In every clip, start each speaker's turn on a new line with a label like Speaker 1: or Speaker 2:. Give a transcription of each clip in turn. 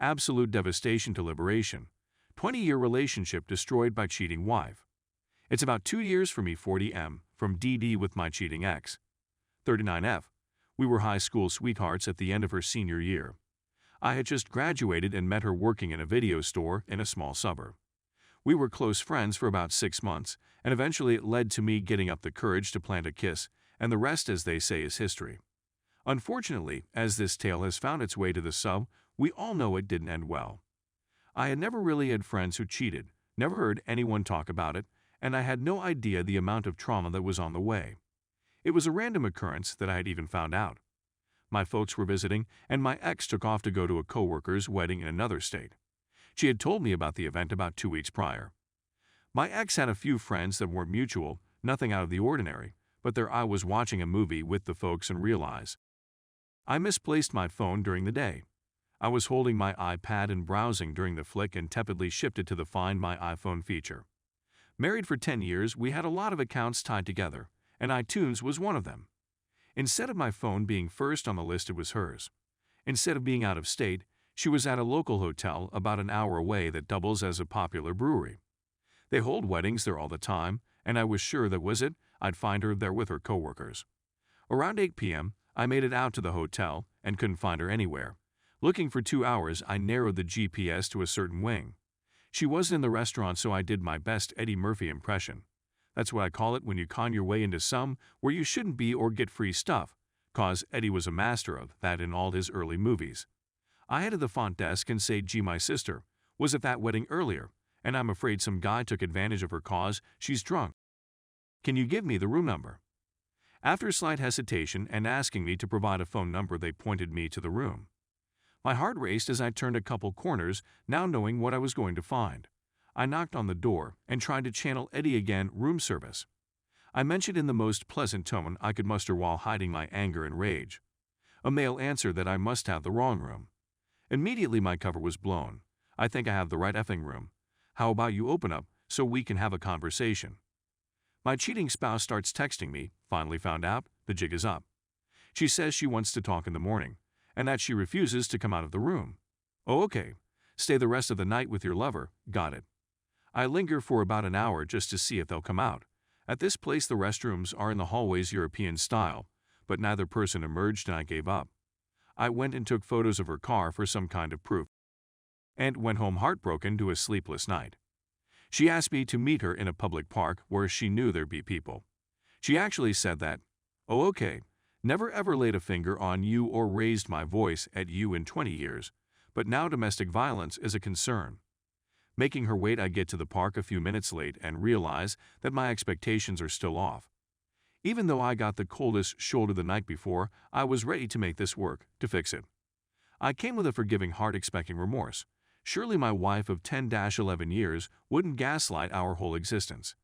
Speaker 1: Absolute devastation to liberation. 20-year relationship destroyed by cheating wife. It's about 2 years for me. 40M, from DD with my cheating ex. 39F. We were high school sweethearts at the end of her senior year. I had just graduated and met her working in a video store in a small suburb. We were close friends for about 6 months, and eventually it led to me getting up the courage to plant a kiss, and the rest, as they say, is history. Unfortunately, as this tale has found its way to the sub, we all know it didn't end well. I had never really had friends who cheated, never heard anyone talk about it, and I had no idea the amount of trauma that was on the way. It was a random occurrence that I had even found out. My folks were visiting, and my ex took off to go to a coworker's wedding in another state. She had told me about the event about 2 weeks prior. My ex had a few friends that weren't mutual, nothing out of the ordinary, but there I was watching a movie with the folks and realized I misplaced my phone during the day. I was holding my iPad and browsing during the flick and tepidly shifted to the Find My iPhone feature. Married for 10 years, we had a lot of accounts tied together, and iTunes was one of them. Instead of my phone being first on the list, it was hers. Instead of being out of state, she was at a local hotel about an hour away that doubles as a popular brewery. They hold weddings there all the time, and I was sure that was it, I'd find her there with her coworkers. Around 8 p.m., I made it out to the hotel and couldn't find her anywhere. Looking for 2 hours, I narrowed the GPS to a certain wing. She wasn't in the restaurant, so I did my best Eddie Murphy impression. That's what I call it when you con your way into some where you shouldn't be or get free stuff, 'cause Eddie was a master of that in all his early movies. I headed to the front desk and said, "Gee, my sister was at that wedding earlier, and I'm afraid some guy took advantage of her 'cause she's drunk. Can you give me the room number?" After a slight hesitation and asking me to provide a phone number, they pointed me to the room. My heart raced as I turned a couple corners, now knowing what I was going to find. I knocked on the door and tried to channel Eddie again, "Room service." I mentioned in the most pleasant tone I could muster while hiding my anger and rage. A male answered that I must have the wrong room. Immediately my cover was blown. "I think I have the right effing room. How about you open up so we can have a conversation?" My cheating spouse starts texting me, "Finally found out, the jig is up." She says she wants to talk in the morning, and that she refuses to come out of the room. "Oh, okay. Stay the rest of the night with your lover, got it." I linger for about an hour just to see if they'll come out. At this place the restrooms are in the hallways European style, but neither person emerged and I gave up. I went and took photos of her car for some kind of proof, and went home heartbroken to a sleepless night. She asked me to meet her in a public park where she knew there'd be people. She actually said that, "Oh, okay, never ever laid a finger on you or raised my voice at you in 20 years, but now domestic violence is a concern." Making her wait, I get to the park a few minutes late and realize that my expectations are still off. Even though I got the coldest shoulder the night before, I was ready to make this work, to fix it. I came with a forgiving heart expecting remorse. Surely my wife of 10-11 years wouldn't gaslight our whole existence.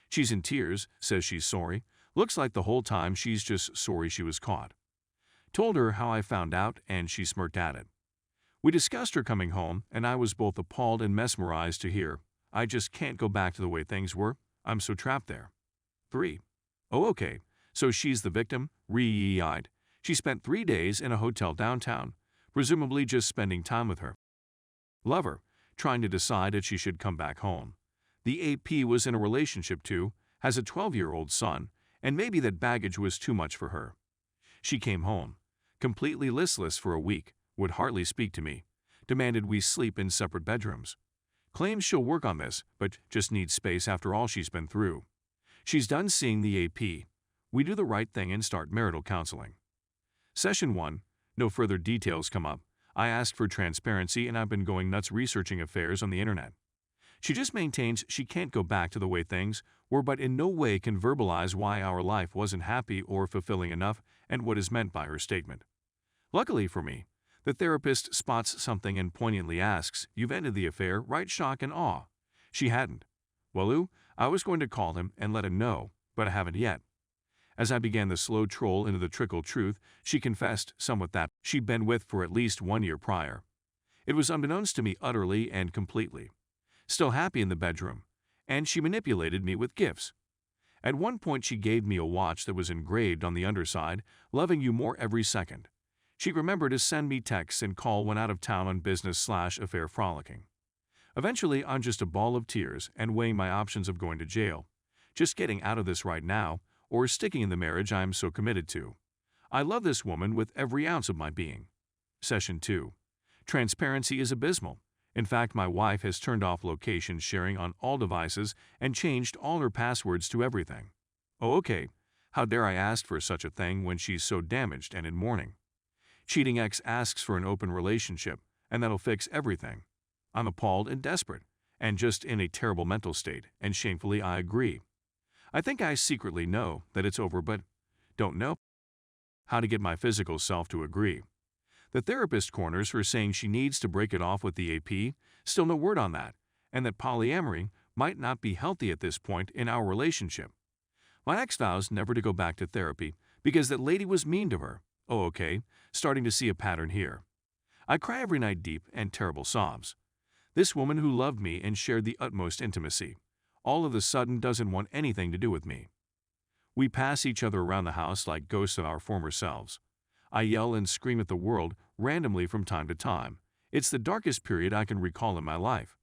Speaker 1: She's in tears, says she's sorry, looks like the whole time she's just sorry she was caught. Told her how I found out and she smirked at it. We discussed her coming home and I was both appalled and mesmerized to hear, "I just can't go back to the way things were, I'm so trapped there." 3. Oh, okay, so she's the victim, re-eyed. She spent 3 days in a hotel downtown, presumably just spending time with her lover, trying to decide if she should come back home. The AP was in a relationship too, has a 12-year-old son, and maybe that baggage was too much for her. She came home, completely listless for a week, would hardly speak to me, demanded we sleep in separate bedrooms. Claims she'll work on this, but just needs space after all she's been through. She's done seeing the AP. We do the right thing and start marital counseling. Session 1. No further details come up. I asked for transparency and I've been going nuts researching affairs on the internet. She just maintains she can't go back to the way things were, but in no way can verbalize why our life wasn't happy or fulfilling enough and what is meant by her statement. Luckily for me, the therapist spots something and poignantly asks, "You've ended the affair, right?" Shock and awe. She hadn't. Well, I was going to call him and let him know, but I haven't yet. As I began the slow troll into the trickle truth, she confessed somewhat that she'd been with for at least 1 year prior. It was unbeknownst to me utterly and completely. Still happy in the bedroom, and she manipulated me with gifts. At one point she gave me a watch that was engraved on the underside, "Loving you more every second." She'd remember to send me texts and call when out of town on business/affair frolicking. Eventually, I'm just a ball of tears and weighing my options of going to jail, just getting out of this right now, or sticking in the marriage I am so committed to. I love this woman with every ounce of my being. Session 2. Transparency is abysmal. In fact, my wife has turned off location sharing on all devices and changed all her passwords to everything. Oh, okay. How dare I ask for such a thing when she's so damaged and in mourning? Cheating ex asks for an open relationship, and that'll fix everything. I'm appalled and desperate, and just in a terrible mental state, and shamefully I agree. I think I secretly know that it's over, but don't know how to get my physical self to agree. The therapist corners her saying she needs to break it off with the AP, still no word on that, and that polyamory might not be healthy at this point in our relationship. My ex vows never to go back to therapy because that lady was mean to her. Oh, okay, starting to see a pattern here. I cry every night deep and terrible sobs. This woman who loved me and shared the utmost intimacy, all of a sudden doesn't want anything to do with me. We pass each other around the house like ghosts of our former selves. I yell and scream at the world randomly from time to time. It's the darkest period I can recall in my life.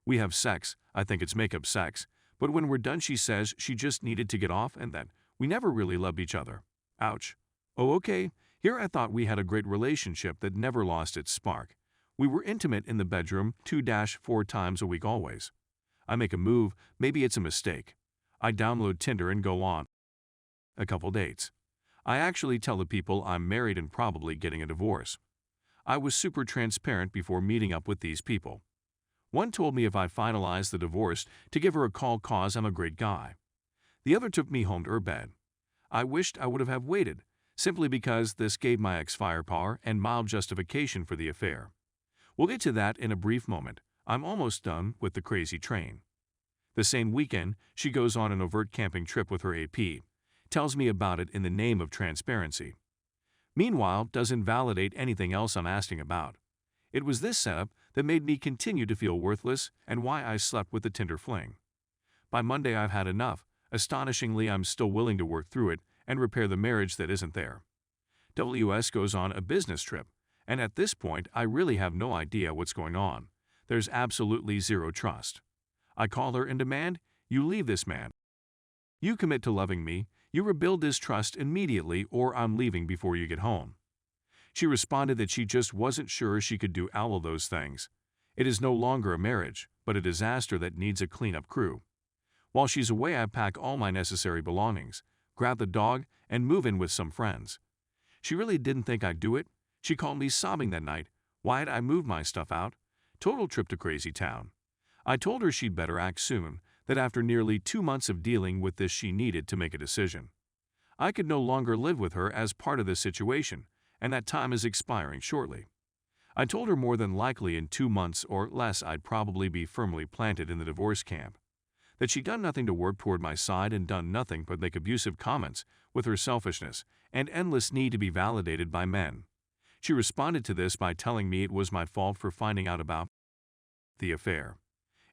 Speaker 1: We have sex, I think it's make-up sex, but when we're done she says she just needed to get off and that we never really loved each other. Ouch. Oh, okay, here I thought we had a great relationship that never lost its spark. We were intimate in the bedroom 2-4 times a week always. I make a move, maybe it's a mistake. I download Tinder and go on a couple dates. I actually tell the people I'm married and probably getting a divorce. I was super transparent before meeting up with these people. One told me if I finalized the divorce to give her a call cause I'm a great guy. The other took me home to her bed. I wished I would have waited, simply because this gave my ex firepower and mild justification for the affair. We'll get to that in a brief moment. I'm almost done with the crazy train. The same weekend, she goes on an overt camping trip with her AP, tells me about it in the name of transparency. Meanwhile, doesn't validate anything else I'm asking about. It was this setup that made me continue to feel worthless and why I slept with the Tinder fling. By Monday I've had enough. Astonishingly, I'm still willing to work through it and repair the marriage that isn't there. WS goes on a business trip, and at this point I really have no idea what's going on. There's absolutely zero trust. I call her and demand, you leave this man. You commit to loving me, you rebuild this trust immediately or I'm leaving before you get home. She responded that she just wasn't sure she could do all of those things. It is no longer a marriage, but a disaster that needs a cleanup crew. While she's away, I pack all my necessary belongings, grab the dog, and move in with some friends. She really didn't think I'd do it. She called me sobbing that night. Why'd I move my stuff out? Total trip to crazy town. I told her she'd better act soon, that after nearly 2 months of dealing with this she needed to make a decision. I could no longer live with her as part of this situation, and that time is expiring shortly. I told her more than likely in 2 months or less I'd probably be firmly planted in the divorce camp. That she'd done nothing to work toward my side and done nothing but make abusive comments with her selfishness and endless need to be validated by men. She responded to this by telling me it was my fault for finding out about the affair.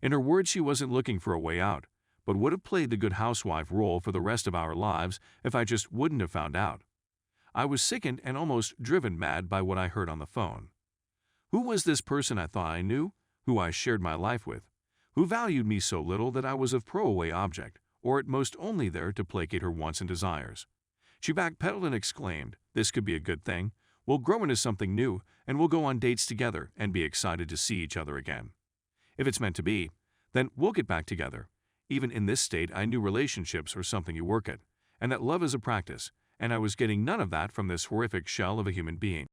Speaker 1: In her words, she wasn't looking for a way out, but would have played the good housewife role for the rest of our lives if I just wouldn't have found out. I was sickened and almost driven mad by what I heard on the phone. Who was this person I thought I knew, who I shared my life with, who valued me so little that I was a throwaway object, or at most only there to placate her wants and desires? She backpedaled and exclaimed, "This could be a good thing. We'll grow into something new, and we'll go on dates together and be excited to see each other again. If it's meant to be, then we'll get back together." Even in this state, I knew relationships were something you work at, and that love is a practice, and I was getting none of that from this horrific shell of a human being.